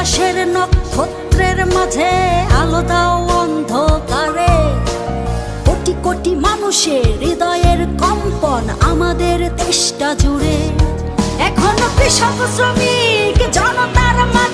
আকাশের নক্ষত্রের মাঝে আলো দাও অন্ধকারে। কোটি কোটি মানুষের হৃদয়ের কম্পন আমাদের দেশটা জুড়ে। এখনো কৃষক শ্রমিক জনতার মাঝে